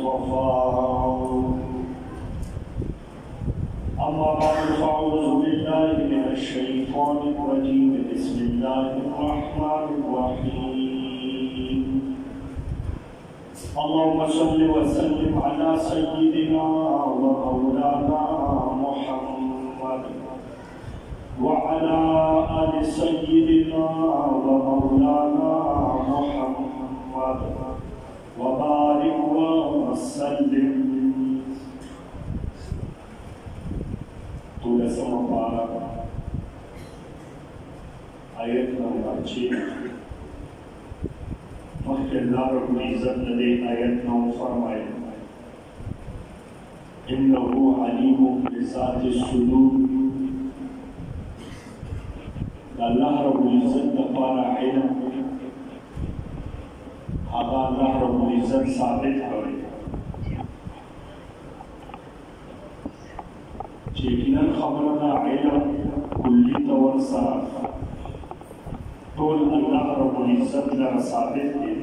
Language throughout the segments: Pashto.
المصطفى أما بعد فأعوذ بالله من الشيطان الرجيم بسم الله الرحمن الرحيم اللهم صل وسلم على سيدنا ومولانا محمد وعلى آل سيدنا ومولانا محمد وبارك وسلم طول مبارك آيات نمبر 6 مخکې الله رب العزت د دې آیت نه وفرمایل انه علیم بذات الصدور د الله رب العزت لپاره علم هغه الله رب العزت ثابت کړی چې یقینا خبره ده علم کلي طور سره ټول الله رب العزت لپاره ثابت دی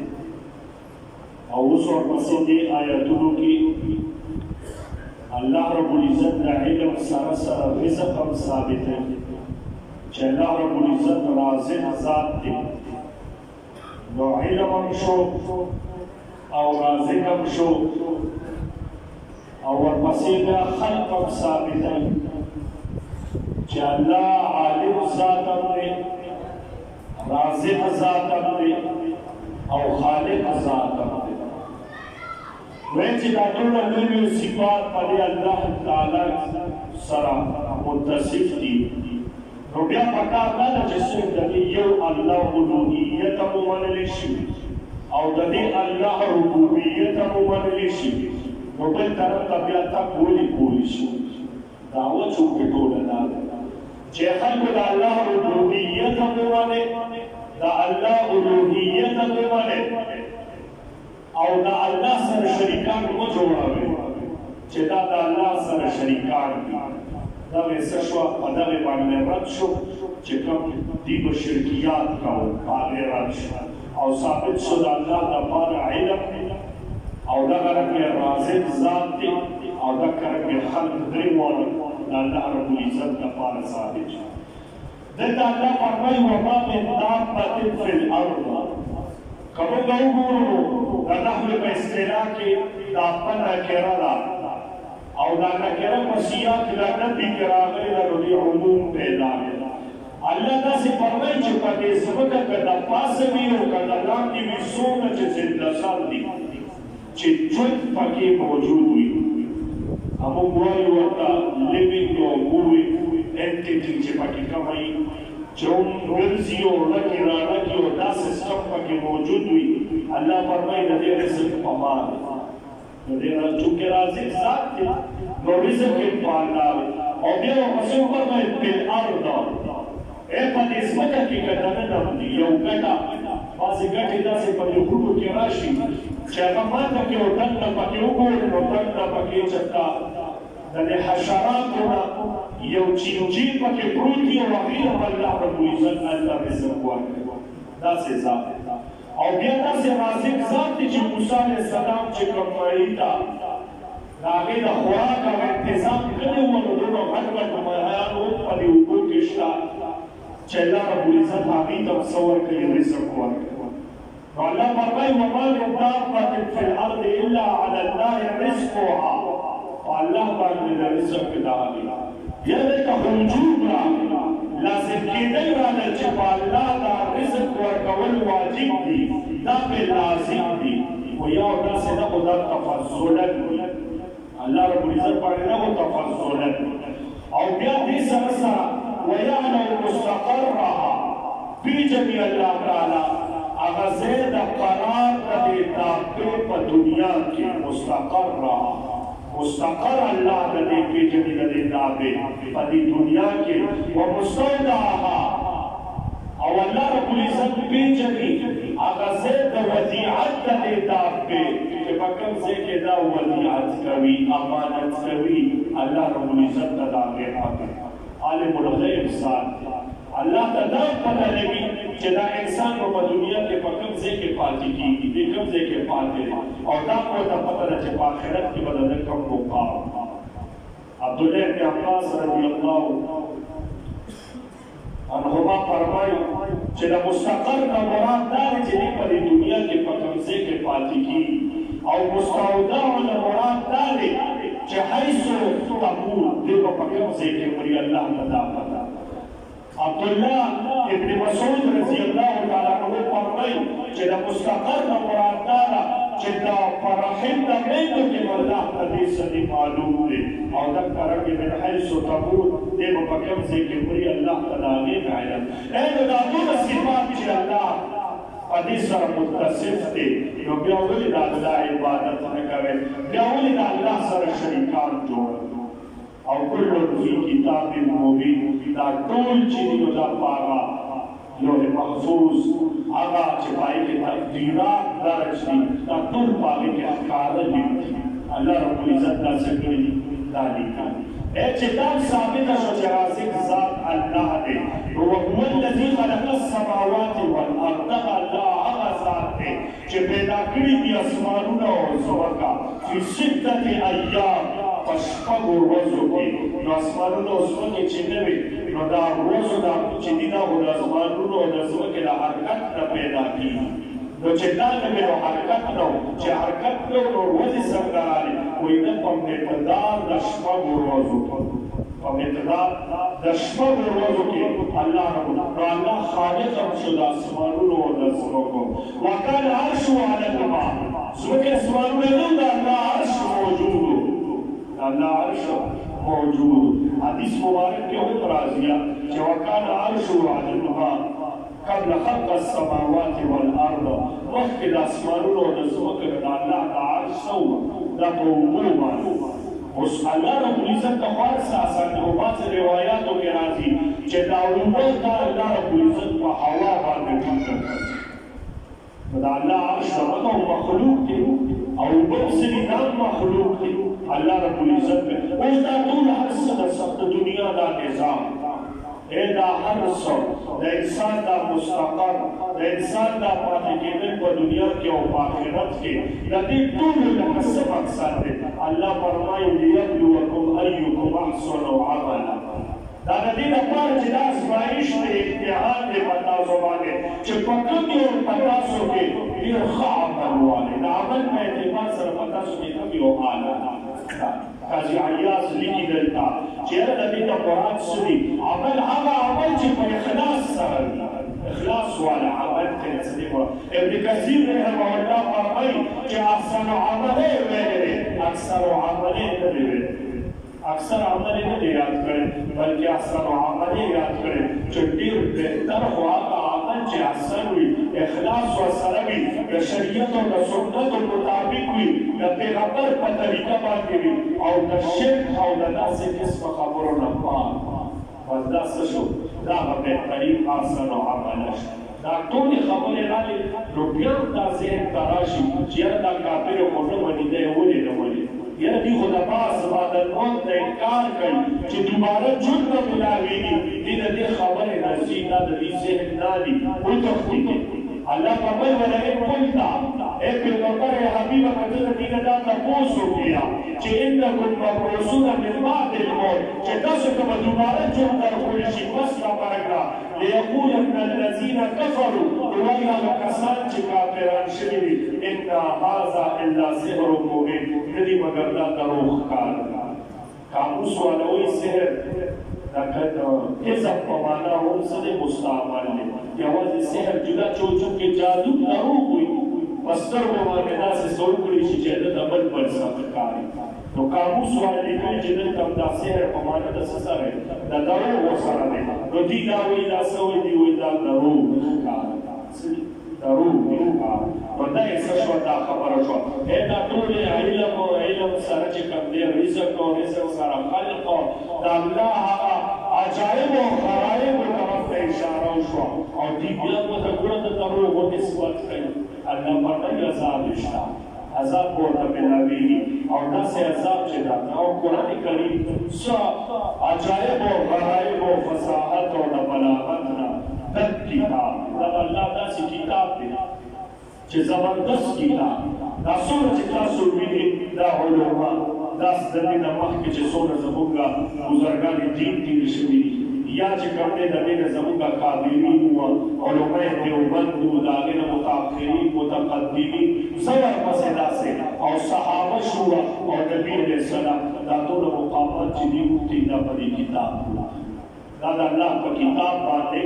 او اوس ورپسې دې آیاتونو کې الله رب العزت د علم سره سره رزق هم ثابت دی چې الله رب العزت رازق ذات دی نو علم هم شو او رازق هم شو او ورپسې بیا خلق هم ثابت دی چې الله عالم ذات هم دی رازق ذات هم دی او خالق ذات هم دی وایي چې دا ټول نوي صفات په الله تعالی سره متصف دي نو بیا پکار نه ده چې صرف د دې یو الله الوهیت هم ومنلی شي او د دې الله ربوبیت هم ومنلی شي نو بل طرف ته بیا تګ ولې کولی شو دعوه څوک ټوله دا ده چې خلکو د الله ربوبیت هم ومني د الله الوهیت هم ومني او د الله سره شریکان مه جوړوي چې دا د الله سره شریکان دي دغه څه شو په دغه باندې رد شو چې کوم دي به شرکیات کوو هغې رد شو او ثابت شو د الله لپاره علم او دغه رنګې رازق ذات دی او دغه رنګې خلق درې واړه د الله رب العزت لپاره ثابت شو دلته الله فرمایي وما من دابة فی الارض که موږ وګورو د نحو په اصطلاح کې دابه نکره ده او دا نکره په سیاق لعنتي کې راغلې ده نو دې عموم پیدا دی الله داسې فرمایي چې په دې ځمکه که د پاسه وي او که د لاندې وي څومره چې زنده سر دي چې ژوند پکې موجود وي موږ وایو ورته لیوینګ او مووینګ انټیټي چې پکې کوم وي چې ګرځي او لکې رالکې او دا سیسټم پکې موجود وي الله فرمایي د دې رزق په ما دی نو دې چونکې رازق ذات دی نو رزق یې په الله دی او بیا ورپسې وفرمایي بالارض په دې ځمکه کې که دننه یو ګټه بعضې ګټې داسې په دې غرونو کې راشي چې هغه ماته کې او ډنډه پکې وګورې نو ډنډه پکې چېرته د دې حشراتو نه یو چینجي پکې پروت وي او هغې هم الله رب العزت الله رزق ورکوي داسې ذات او بیا داسې رازق ذات دی چې موسی علیه السلام چې کوم مړي ته د هغې د خوراک او انتظام کړی وو نو دومره غټ غټ ماهیان هم په دې اوبو کې شته چې الله رب العزت هغې ته څه ورکوي رزق ورکوي نو الله فرمایي وما من دابة فی الارض الا علی الله رزقها په الله باندې د رزق د هغې بیا دلته هجوم راغی لازم کېدل راغل چې په الله دا رزق ورکول واجب دي دا پې لازم دي خو یو داسې نه خو دا تفضلا وي الله رب العزت باندې نه خو تفضلا او بیا دې سره سره ویعلم مستقرها پیژني الله تعالی هغه ځای د قرار د دې تابع په دنیا کې مستقرها مستقر الله د دې پیژني د دې تابع په دې دنیا کې ومستودعها او الله رب العزت پیژني هغه ځای د ودیعت د دې تابع چې په کوم ځای کې دا ودیعت کوي امانت کوي الله رب العزت د هغې حاکم عالم الغیب ذات الله ته دا پته لګي چې دا انسان په دنیا کې په کوم ځای کې پاتې کېږي د کوم کوم ځای کې پاتې دی او دا ورته پته ده چې په آخرت کې به د ده کوم مقام. عبدالله بن عباس رضی الله عنهما فرمایي چې د مستقر نه مراد دا دی چې دی په دې دنیا کې په کوم ځای کې پاتې کېږي او مستودع نه مراد دا دی چې حیث تقول دی به په کوم ځای کې مري الله ته دا پته. عبدالله ابن مسعود رضی الله تعالی عنہ فرمایي چې د مستقر نه مراد دا ده چې دا په رحم د میندو کې به الله ته دې څه معلوم دی او دغه رنګې من حیث تقول دی به په کوم ځای کې مري الله ته د هغې علم. نو دا ټوله صفات چې الله په دې سره متصف دی نو بیا ولې د الله عبادت نه کوئ؟ بیا ولې د الله سره شریکان جوړوئ؟ او کل فی کتاب مبین دا ټول چې دی نو دا په هغه لوح محفوظ هغه چې په هغې کې تقدیرات درج دي دا ټول په هغې کې ښکاره دي. الله رب العزت دا څه کړي دي دا لیکلي. چې دا ثابته شوه چې رازق ذات الله دی نو وهو الذي خلق السماوات والارض دغه الله هغه ذات دی چې پیدا کړي دي اسمانونه او ځمکه فی ستة ایام په شپږو ورځو کې. نو اسمانونه او ځمکې چې نه وي نو دا ورځو دا چې دي دا خو د اسمانونو او د ځمکې د حرکت نه پیدا کېږي. نو چې دا نه وي نو حرکت نه و چې حرکت نه و نو ورځې څنګه رالې وایي نه په مقدار د شپږو ورځو په مقدار د شپږو ورځو کې الله نو الله خالق هم شو د اسمانونو او د ځمکو. وکان عرشه علی الماء ځمکې اسمانونه نه د الله عرش موجود و الله عرش موجود. حدیث مبارک کې هم راځي چې وکان عرشه علی الماء قبل خلق السماوات والارض مخکې د اسمانونو او د ځمکو د الله د عرش څه وه دا په اوبو باندې. اوس الله رب العزت ته خو هر څه اسانه او بعضې روایاتو کې راځي چې دا اوبه دا الله رب العزت په هوا باندې ټینګه کړي. نو د الله عرش هغه مخلوق دی او اوبه ځینې دا مخلوق دی الله رب العزت اوس دا ټول هر څه د دنیا دا نظام دا هر څه د انسان دا مستقر د انسان دا پاتې کېدل په دنیا کې او په آخرت کې د دې ټولو لکه څه مقصد دی. الله فرمایي لیبلوکم ایکم احسن عملا. دا د دې لپاره چې دا ازمایش دی امتحان دی په تاسو باندې چې په کوم یو په تاسو کې ډېر ښه عمل والي د عمل په اعتبار سره په تاسو کې کوم یو اعلی قاضي عیاض لیکي دلته چې یاره د دې نه مراد څه دي؟ عمل هغه عمل چې په اخلاص سره وي اخلاص والا عمل ته څه دي مراد. ابن کثیر رحمه الله فرمایي چې احسن عمل یې ویلی دی اکثر عمل یې نه دی ویلی. اکثر عمل یې نه دی یاد کړی بلکې احسن عمل یې یاد کړی چې ډېر بهتر خو هغه عمل چې احسن وي اخلاص ورسره وي د شریعت او د سنتو مطابق وي د پیغمبر په طریقه باندې وي او د شرک او د داسې قسمه خبرو نه پاک. بس دا څه شو دا به بهترین احسن عمله شو. دا ټولې خبرې رالې نو بیا دا ذهن ته راشي چې یاره دا کافر خو نه مني دی ولې نه مني یاره دوی خو د بعض بعد الموت نه انکار کوي چې دوباره ژوند به ملاوېږي دې د دې خبرې نه ځي دا د دې ذهن نه دي وتښتېږي. الله فرمایي ولئن قلت اے پیغمبر حبیبه که ته د دې نه دا تپوس وکړه چې انکم مبعوثون من بعد الموت چې تاسو ته به دوباره ژوند درکړل شي بس خبره کړه لیقولن الذین کفروا وایي هغه کسان چې کافران شوي دي ان هذا الا سحر مبین نه دي مګر دا دروغ ښکار. قاموس والا وایي سحر حزب په معنا هم څه دی مستعمل دی یوازې سحر جدا چونکې جادو دروغ وي په سترګو باندې داسې څه وکړي چې دلته بل بل څه ښکاري. نو قاموس والا لیکلي چې دلته هم دا سحر په معنا د څه سره دی د دروغو سره دی. نو دوی دا وایي دا څه وایي دوی وایي دا دروغ ښکار دروغ ښکار. نو دا یې څه شوه دا خبره شوه دا ټولې علم او علم سره چې کوم دی رزق او رزق سره خلق د الله هغه عجایب او غرایب طرف ته اشاره وشوه او دوی بیا ورته ګوره د دروغو نسبت کوي. الله فرمایي عذاب شته عذاب ورته ملاوېږي او داسې عذاب چې دا او قرآن کریم څه عجایب او غرایب او فصاحت او د بلاغت نه ډک کتاب دا الله داسې کتاب دی چې زبردست کتاب دا څومره چې تاسو وینئ دا علما دا د دې نه مخکې چې څومره زموږ بزرګان دین تېر شوي دي یا چې کوم دی د دې نه زموږ کابلین وو علماء دیوبند وو د هغې نه متأخرین متقدمین زه ورپسې داسې او صحابه شو او نبي علیه السلام دا ټول مقامات چې دي موږ دا په دې کتاب دا د الله په کتاب باندې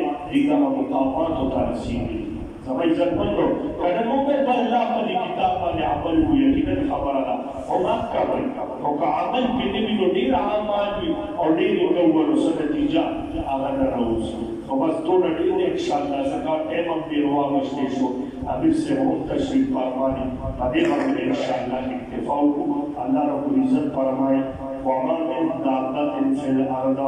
دغه مقاماتو ته رسېږي زما عزتمندو کنه موږ په الله په دې کتاب باندې عمل وکړو یقینا خبره ده او ما کوي او که عمل کې نه وي نو ډېر عمل وي او ډېرې کوو څه نتیجه هغه نه راوځي خو بس ټوله ډېر دی انشاءالله ځکه ټایم هم ډېر واغوښتی شو امیر صاحب هم تشریف فرمایي په دې باندې انشاءالله اکتفا وکړو الله رب العزت فرمایي وما من دابة في الأرض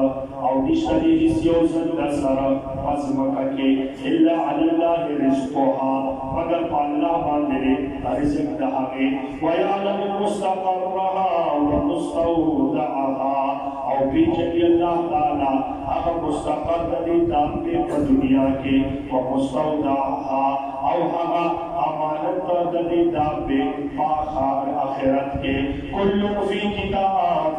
أو نشتري سيوزن دسارا فزمكك إلا على الله رزقها مگر الله باندې رزق دهغه ويعلم مستقرها ومستودعها او بيجي الله تعالى هغه مستقر دي دابه په دنیا کې او مستودعها او هغه امانت دي دابه په آخرت کې كل في كتاب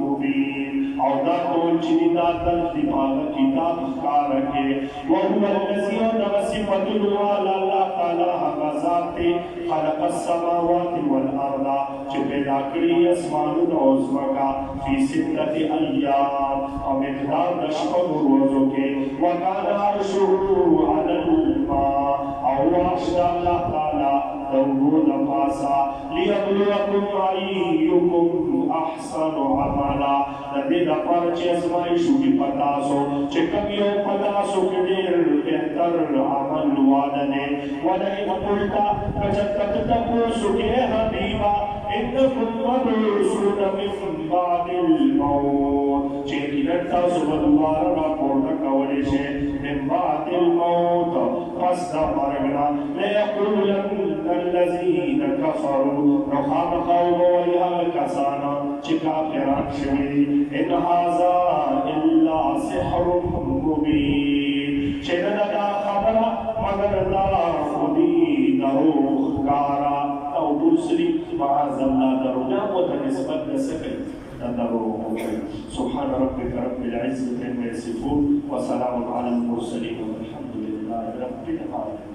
مبين او دا ټول چې دا ترتیب هغه کتاب ښکار کې وهو الذي صفة الله تعالی هغه ذات خلق السماوات والارض چې پیدا کړی اسمانونه او ځمکه په 6 ایام او مقدار د شپږو ورځو کې وکانه عرشه علی الماء او عرش الله تعالی دورون پاسا ليبلوكم أيكم أحسن عملا لدې لپاره چې ازمایښت وکړي په تاسو چې کوم یو په تاسو کې ډېر بهتر عمل واده دی ولئن قلت کچته تاسو کې حبیبا انکم مبعوثون من بعد الموت چې کله تاسو به دوباره راپورته کولی شئ من بعد الموت پس د مرګ نه ليقولن الذين كفروا نخامخا وویل هغه کسان چې کافران شوي ان هذا الا سحر مبين چې دا خبره مگر دا خودي دروغ ښکارا او دوسری معاذ الله دروغ ته نسبت نسکي سبحان ربك رب العزة عما يصفون وسلام على المرسلين والحمد لله رب العالمين